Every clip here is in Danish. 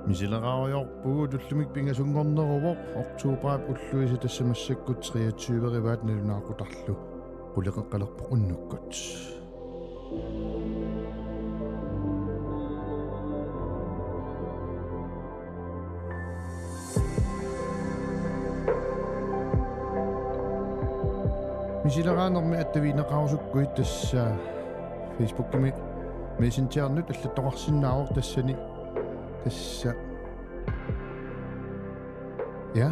Misileraarujoorpunga tullumik pingasungorneruvoq oktuupraap ulluisa tassamassakgut 23 rivaat nalunaaqqutarlu quleqeqqalerpu unnukkut. Misileraanermi attaviineqarusukkuit tassa Facebookimi Messengerikkut allattoqarsinnaaruq tassani tassa ja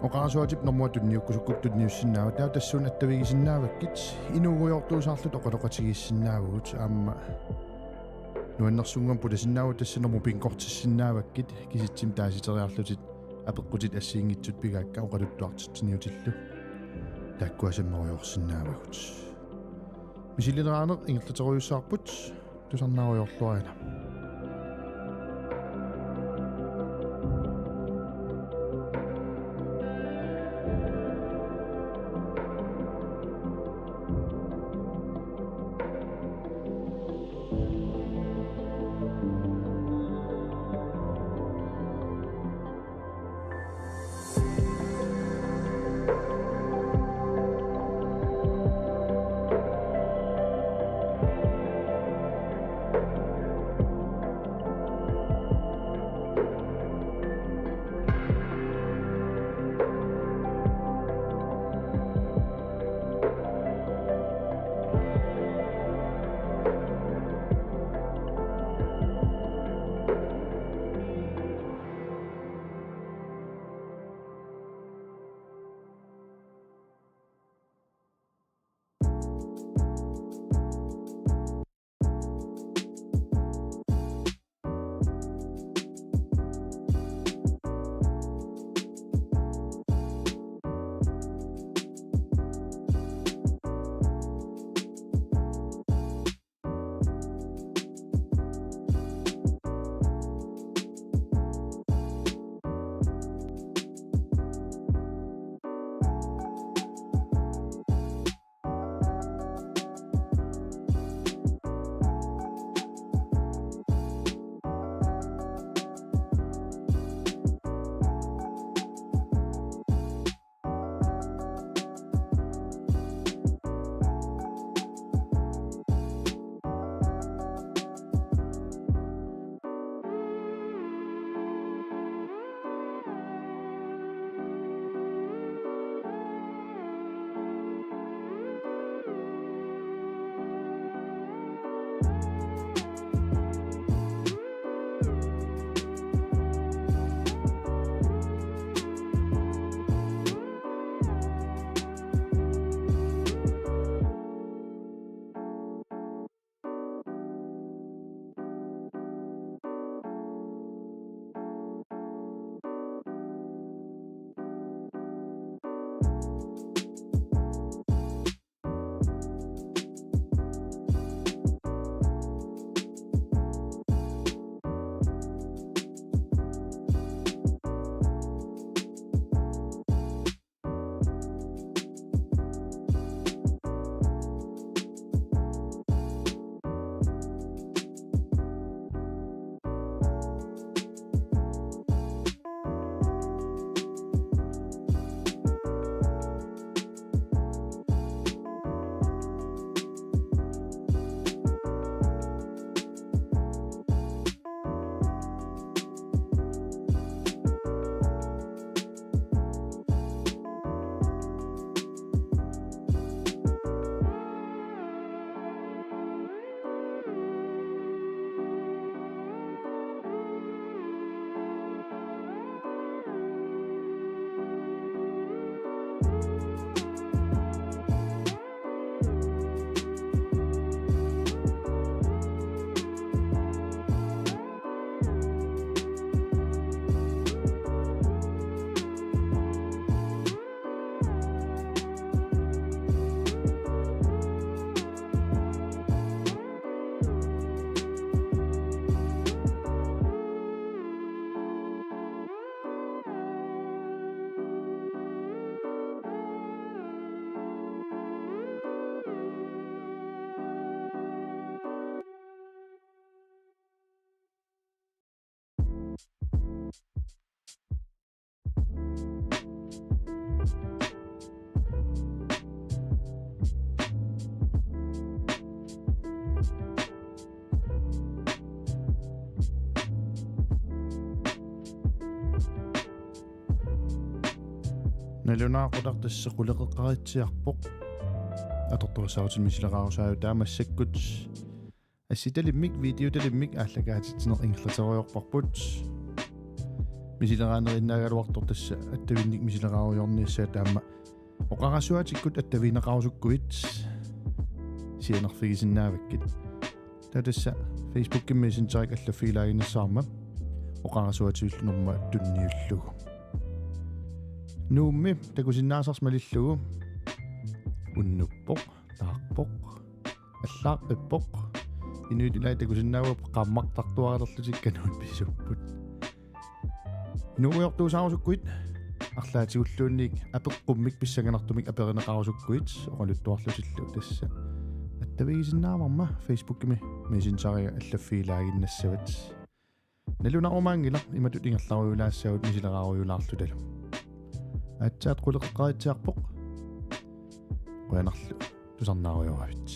oqaasuatip normua tunniukkusukkut tunniussinnaavutaa tassuun attavigisinnaavakkit inuugujoortuusaarluta oqaloqatigiissinnaavugut aamma nuannersunngam pulasinnaavu tassa normu pinkortissinnaawakkit kisitsim taasiteriarlutit apeqqutit assiingitsut pigaakka oqaluttuartitiniutillu taakkuasammeruyorsinnaavugut Misileraaner ingerlateriussаарput tusarnaaruyorluarina Nalunaaqutartassequleqeqqaritsiarpoq Atortorissaarutinik Misileraarujoopunga Messengerikkut assitalimmik videotalimmik ааллагаатитсинеқ ингерлатериорпарпут мисилераанериннаагалуартор тасса аттавинник мисилерааруйорниссаа таама оqarasuatikкут аттавинеқарусуккуит сианерфигисиннааваккит татасса Facebook Messengerик аллаффигилагиннассаарма оqarasuatивиллунэрма tunniullugu нуумми такусиннаасарсмалиллугу уннуппоқ таарпоқ аллаақпиппоқ инуитилай такусиннаавуп qammartartuarerlutikkануут писуппут иnuugujoortuusaarlusukkuit арлаатигуллуунник апеққуммик писсаганартумик аперинеқарусуккуит оqaluttuarlusillу тасса аттавигисиннааварма Facebook-ми Messengeрига аллаффигилагиннассават налунарумаангила иматут ингерларуйулаассагут мисилерааруйулаарлуталу атсаат qulleqqaritsiarpoq qoyanarlu tusarnaaruyoravit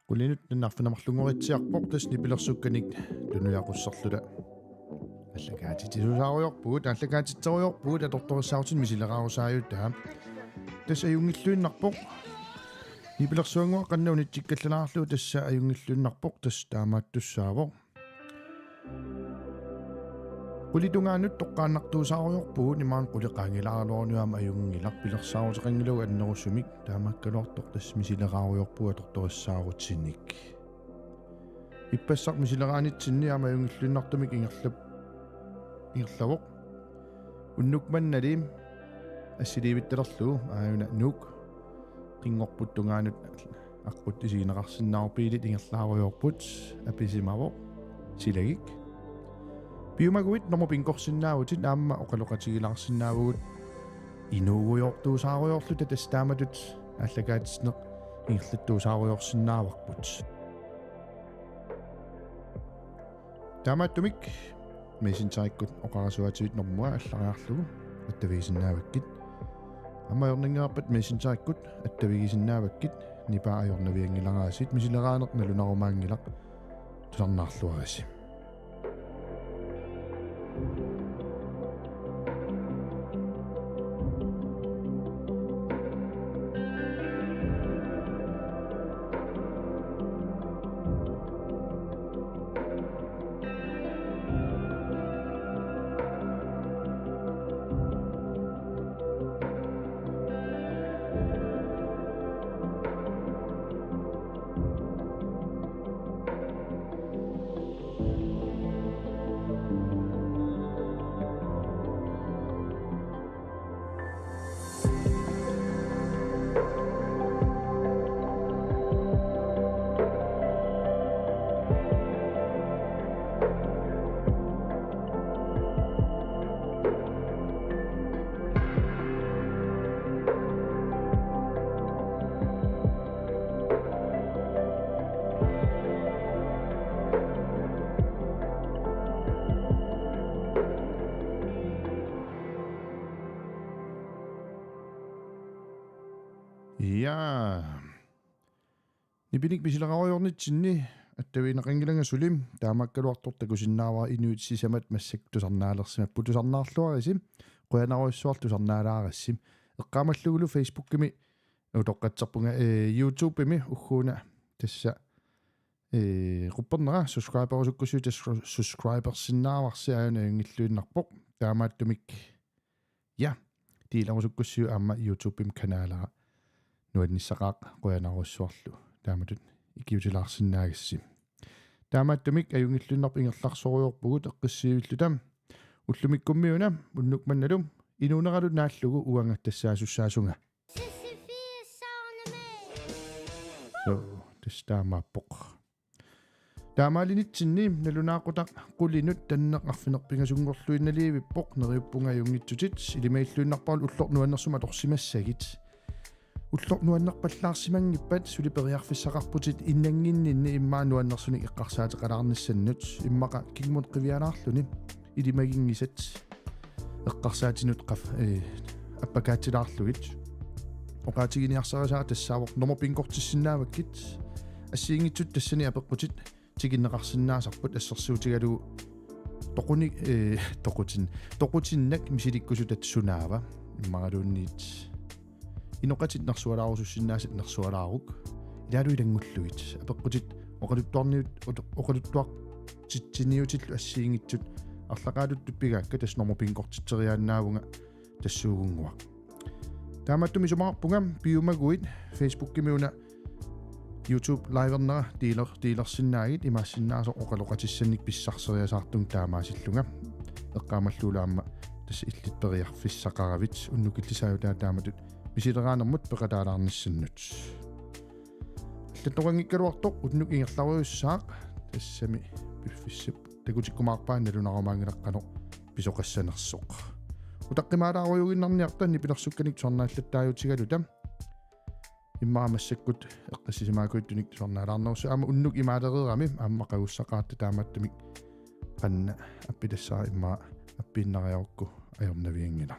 Kulinut narfinamarlungoritsiarpoq tasni pilersukkanik tunuyaqussarluta allakaatitisusaarujorpugut allakaatitserujorpugut Atortorissaarutinik Misileraarusaajuttaa tas ajungilluinnarpoq nipilersuanguа qannaunitsikkallalаарlu tassa ajungilluinnarpoq tas taamaattussaavoq qulitungaanut toqqaannartuusaarujorpugut nimaan quliqaangilaaruornuama ajungilaq pilersaaruteqangilugu annerussumik taamakkaluartoq tas Misileraarujoorpunga Atortorissaarutinik ippassaq misileraanitsinniama ajungilluinnartumik ingerlavoq unnukmannalim assiliivittelerlugu aayuna nuuk qingorputtungaanut аққут исигинеқарсиннаарпиилит ингерлаарujorput аписимавоқ силагик Biomagwit nummer pingkorsinnaavutit aamma oqaloqatigiissinnaavugut inuugujoortuusaarluta tastaamatut allakaatисneq ingерлuttuusaarujorsinnaavarput Taamaattumik Messengerikkut oqarasuatiit normua allariarlugu attavigisinnaavakkit аммаёрнингааппат Messengerikkut attavigisinnaavakkit nipaa ajornaviangilaraasiit Misileraarujoorpunga tusarnaarluarisi Ja. Nipinik Misileraarujoornitsinni attaviineqanngilanga sulim taamakkaluartortakusinnaavaa inuutsisamat massaktusarnaalersimappu tusarnaarluarisi qoyanaruissuartusarnaalaarassim eqqaamallugulu Facebookimi utoqqatserpunga YouTubeimi ugguuna tassa ruppernera subscriberusukkusiu subscribersinnaavarsiaana yungilluinnarpoq taamaattumik ja tiilarusukkussiu aamma YouTubeim kanaalaa nuannissaqaaq qoyanaruissuarlu taamatut ikiutilaarsinnaagassi taamaattumik ajungillunnarp ingerlarsorujoorpugut eqqissiivillutam ullumikkummiuna unnukmannalum inuuneralu naallugu uangattassaasusaasunga tastaamaappoq taamaalinitsinni nalunaaqutaq qulinut tanneqarfinerpingasungorluinnaliivippoq neriuppunga ajungitsutit ilimailluinnarpaul ullornuannersuma torsimassagit ullornuannerpallaarsimangippat suliperiarfissaqarputit innanginninni immaanuannersunik eqqarsaateqalaarnissannut immaqa kingmut qivialaarluni ilimagingisat eqqarsaatinut qaf appakaatilaarlugit oqaatiginiarsaraa tassaavoq normupinkortissinnaavukkit ассиингитсут тассани апеққутит тигиннеқарсинаасарпут ассерсуутигалу тоқутиннак мисиликкусут атсунаава иммаралуунниит иноқатит нарсуалаарусуссиннаасат нарсуалаарук илаалу илангуллугит апеққутит оқалуттуартитсиниутиллу ассиингитсут арлақаалут туппигаакка тас нормупинкортитсериаанаавунга тассуугунгуа тааматтуми сумаарпунгам пиумагуит фейсбуккимиуна YouTube live-erna dealersinnaagit imaassinnaaso oqaloqatissannik pissarseriasaartung taamaasillunga eqqaamalluulaamma tas illitperiarfissaqaravit unnukillisaarujootaa taamatut Misileraanermut peqataalаарnissannut allatoqangikkaluartoq unnuk ingerlaruussaaq tassami piffissap takutikkumaarpaan nalunarumaangilaqqano pisoqassanersoq utaqqimaalaarujuginnarniartanni pilersukkanik tuarnaallattaajutigalutam иммаамассаккут эққиссисимаакуиттуник сорнаалаарнерусу аама уннук имаалереерами аама қагуссақаатта тааматтумик қанна аппилассаа иммаа аппииннариарукку ajornaviangila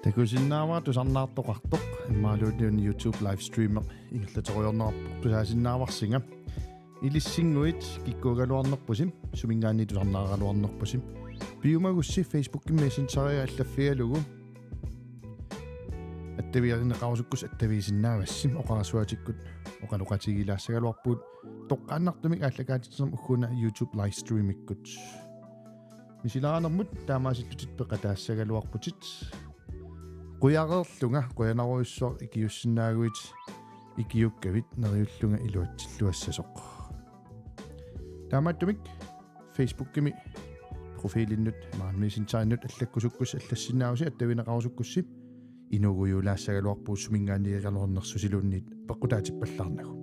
Takusinnaamaa tusarnaartoqartoq imaaluutniun YouTube livestream ingillatoroyornerappoq tusaasinnaavарсинга илиссингуит киккугаluarnerpusim sumingaanni tusarnaaraluarnerpusim piumagussi Facebook Messengeria allaffigalugu attavierneqarusukkus attaviisinnaavassим oqarasuatikkut oqaloqatigiissinnaavugut toqqaannartumik ааллакаатитсерм уггуна YouTube livestreamikkut Misileraarujoorpunga taamaasittutit peqataassagaluarputit quyareerlunga quyanaruyussuar ikiussinnaaguit ikiukkavit neriullunga iluatsilluassasoq taamattumik Facebook-kimi profiilinnut maanmiisintarinnut allakkusukkus allassinnaausi attavineqarusukkussi inuugujulaassagaluarpuus sumingaanniiqalornersusiluunniit peqqutaatippallarnagu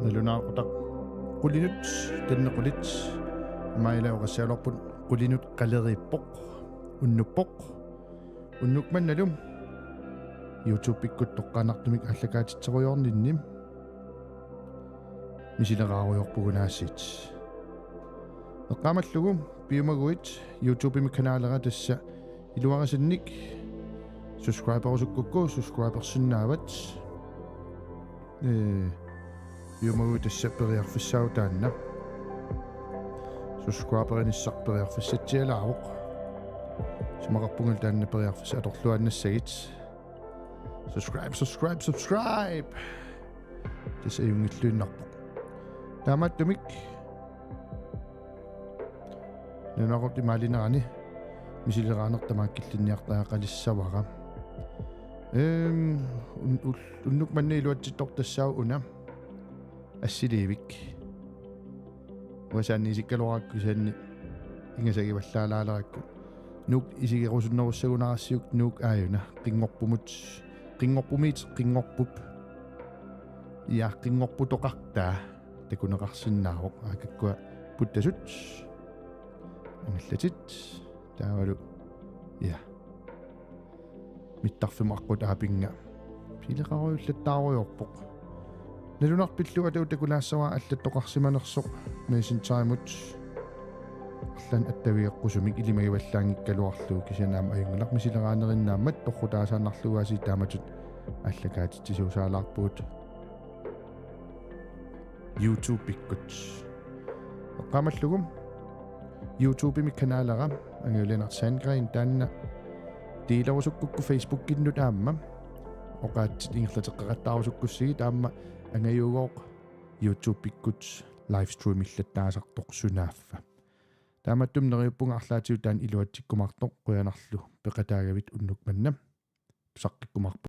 Nalunaaqutaq qulinut tannequlit mailauqassaalorput qulinut qaleriippoq unnuppoq unnukmannalum YouTube-ikkut toqqaanartumik allakaatitserujorninnim Misileraarujoorpungaassit eqqaamallugu piumaguit YouTube-imi kanaalera tassa iluarasinnik subscriber-usukkukku subscriber-sinnaavat piumaguit tassa periarfissautaanna subscriber-inissarperiarfissatsialaaruq simaqarpungal taanna periarfissa atorluannassagit subscribe tassa ayungilluinnarpoq taamattumik nanaqorti maalinerani misileraanерtамааккиллинниартаақалиссавара unnukmanni iluatsittor tassau una assiliivik uasaanniisikkaluarakku saanni ingasagivallaalaaleraakku nuuk isigerusunnerussagunarassiuk nuuk aayuna qingorpumiit ja qingorputoqartaa takuneqarsinnaaroq aakakkua puttasut angallatit taavalu ja mittarfimarqut aapinga pileqaruullattaarujoorpoq nalunarpilluga takunaassawa allattoqarsimanersoq meesintaimut аллан аттавиэккусумик илимагиваллаангиккалуарлуу кисянаама аюнгалар мисилераанериннааммат торрутаасааннарлугааси тааматут аллакаатитсисуусаалаарпуут YouTube-ikkut eqqaamalluгum YouTube-imi kanaalera Angajo Lennert-Sandgreen taanna tiilerusukku Facebook-innut aamma oqaatsit ingerlateqqaqattaarusukkussigi taamma angajugooq YouTube-ikkut Livestream illattaasartoq sunaaffa taamattum neriuppunga arlaatigu taan iluatsikkumartoq quyanarlu peqataagavit unnukmanna tusaqqiqkumarpu